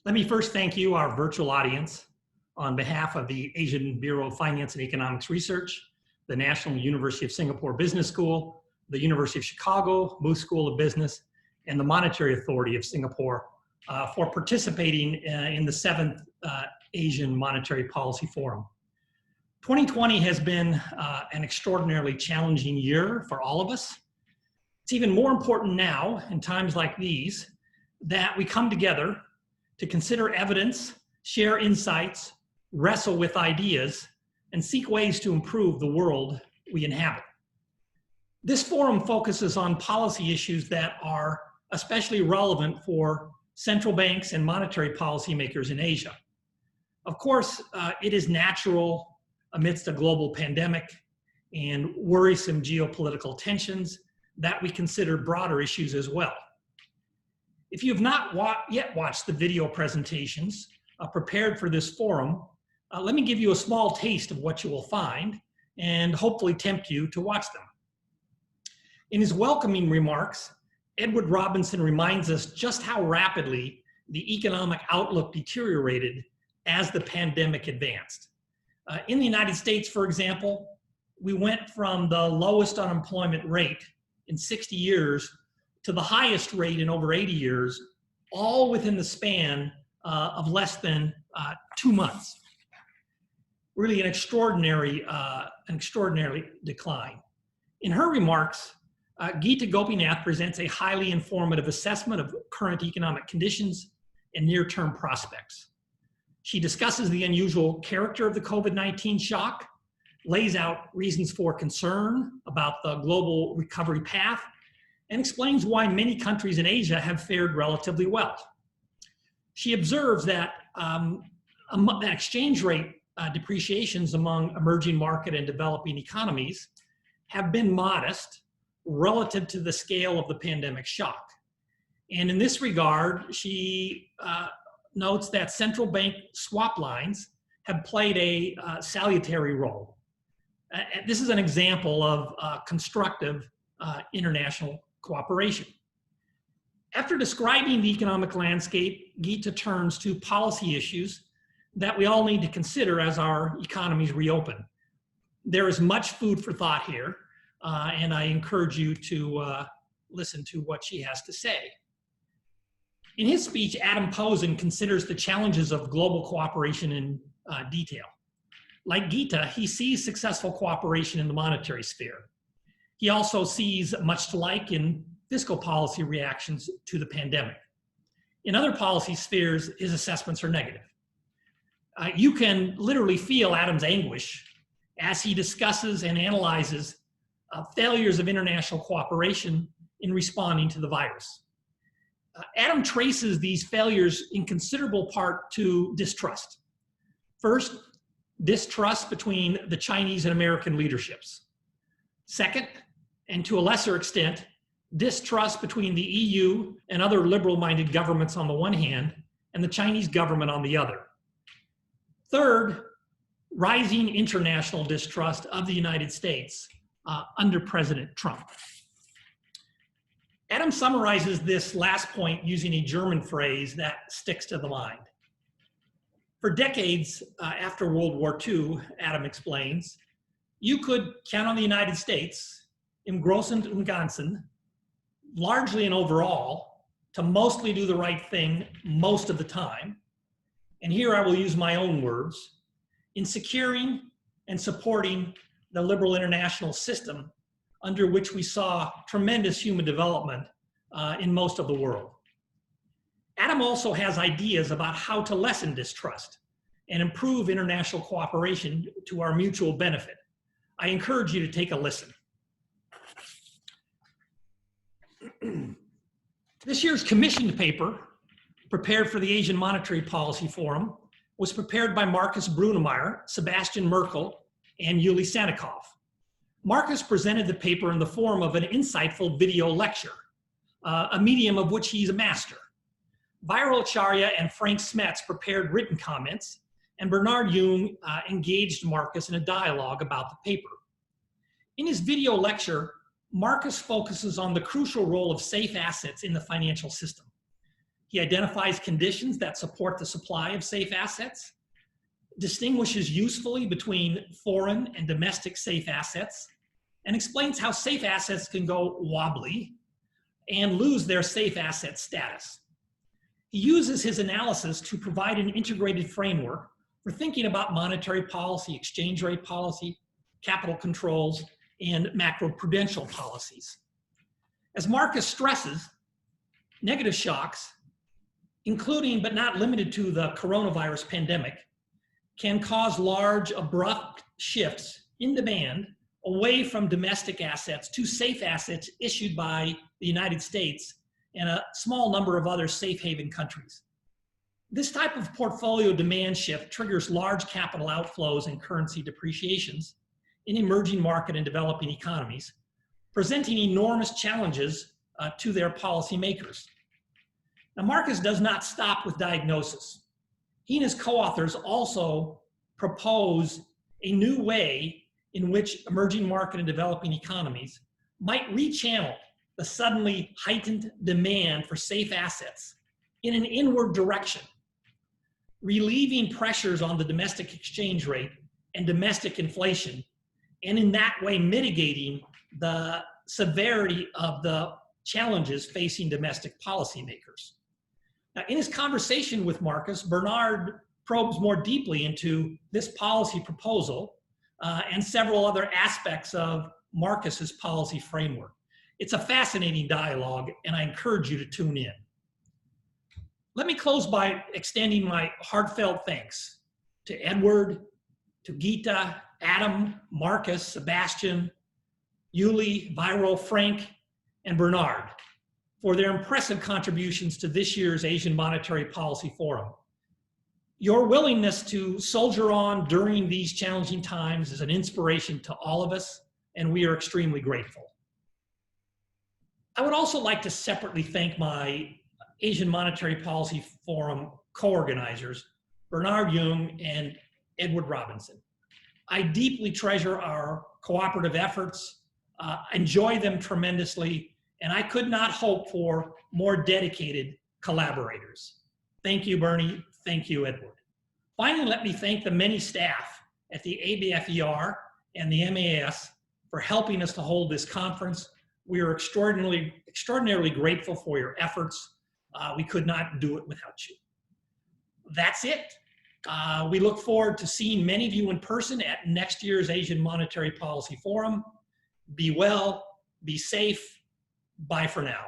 Let me first thank you, our virtual audience, on behalf of the Asian Bureau of Finance and Economics Research, the National University of Singapore Business School, the University of Chicago, Booth School of Business, and the Monetary Authority of Singapore for participating in the 7th Asian Monetary Policy Forum. 2020 has been an extraordinarily challenging year for all of us. It's even more important now, in times like these, that we come together to consider evidence, share insights, wrestle with ideas, and seek ways to improve the world we inhabit. This forum focuses on policy issues that are especially relevant for central banks and monetary policymakers in Asia. Of course, it is natural amidst a global pandemic and worrisome geopolitical tensions that we consider broader issues as well. If you have not yet watched the video presentations prepared for this forum, let me give you a small taste of what you will find and hopefully tempt you to watch them. In his welcoming remarks, Edward Robinson reminds us just how rapidly the economic outlook deteriorated as the pandemic advanced. In the United States, for example, we went from the lowest unemployment rate in 60 years to the highest rate in over 80 years, all within the span of less than 2 months. Really an extraordinary decline. In her remarks, Gita Gopinath presents a highly informative assessment of current economic conditions and near-term prospects. She discusses the unusual character of the COVID-19 shock, lays out reasons for concern about the global recovery path, and explains why many countries in Asia have fared relatively well. She observes that exchange rate depreciations among emerging market and developing economies have been modest relative to the scale of the pandemic shock. And in this regard, she notes that central bank swap lines have played a salutary role. This is an example of constructive international cooperation. After describing the economic landscape, Gita turns to policy issues that we all need to consider as our economies reopen. There is much food for thought here, and I encourage you to listen to what she has to say. In his speech, Adam Posen considers the challenges of global cooperation in detail. Like Gita, he sees successful cooperation in the monetary sphere. He also sees much to like in fiscal policy reactions to the pandemic. In other policy spheres, his assessments are negative. You can literally feel Adam's anguish as he discusses and analyzes failures of international cooperation in responding to the virus. Adam traces these failures in considerable part to distrust. First, distrust between the Chinese and American leaderships. Second, and to a lesser extent, distrust between the EU and other liberal-minded governments on the one hand, and the Chinese government on the other. Third, rising international distrust of the United States under President Trump. Adam summarizes this last point using a German phrase that sticks to the mind. For decades after World War II, Adam explains, you could count on the United States, im Großen und Ganzen, largely and overall, to mostly do the right thing most of the time. And here I will use my own words, in securing and supporting the liberal international system under which we saw tremendous human development in most of the world. Adam also has ideas about how to lessen distrust and improve international cooperation to our mutual benefit. I encourage you to take a listen. This year's commissioned paper, prepared for the Asian Monetary Policy Forum, was prepared by Markus Brunnermeier, Sebastian Merkel, and Yuli Sanikov. Markus presented the paper in the form of an insightful video lecture, a medium of which he's a master. Viral Acharya and Frank Smets prepared written comments, and Bernard Jung engaged Markus in a dialogue about the paper. In his video lecture, Markus focuses on the crucial role of safe assets in the financial system. He identifies conditions that support the supply of safe assets, distinguishes usefully between foreign and domestic safe assets, and explains how safe assets can go wobbly and lose their safe asset status. He uses his analysis to provide an integrated framework for thinking about monetary policy, exchange rate policy, capital controls, and macroprudential policies. As Markus stresses, negative shocks, including but not limited to the coronavirus pandemic, can cause large, abrupt shifts in demand away from domestic assets to safe assets issued by the United States and a small number of other safe haven countries. This type of portfolio demand shift triggers large capital outflows and currency depreciations in emerging market and developing economies, presenting enormous challenges to their policymakers. Now, Markus does not stop with diagnosis. He and his co-authors also propose a new way in which emerging market and developing economies might rechannel the suddenly heightened demand for safe assets in an inward direction, relieving pressures on the domestic exchange rate and domestic inflation, and in that way mitigating the severity of the challenges facing domestic policymakers. Now, in his conversation with Markus, Bernard probes more deeply into this policy proposal and several other aspects of Markus's policy framework. It's a fascinating dialogue, and I encourage you to tune in. Let me close by extending my heartfelt thanks to Edward, to Gita, Adam, Markus, Sebastian, Yuli, Viro, Frank, and Bernard for their impressive contributions to this year's Asian Monetary Policy Forum. Your willingness to soldier on during these challenging times is an inspiration to all of us, and we are extremely grateful. I would also like to separately thank my Asian Monetary Policy Forum co-organizers, Bernard Jung and Edward Robinson. I deeply treasure our cooperative efforts, enjoy them tremendously, and I could not hope for more dedicated collaborators. Thank you, Bernie. Thank you, Edward. Finally, let me thank the many staff at the ABFER and the MAS for helping us to hold this conference. We are extraordinarily grateful for your efforts. We could not do it without you. That's it. We look forward to seeing many of you in person at next year's Asian Monetary Policy Forum. Be well, be safe. Bye for now.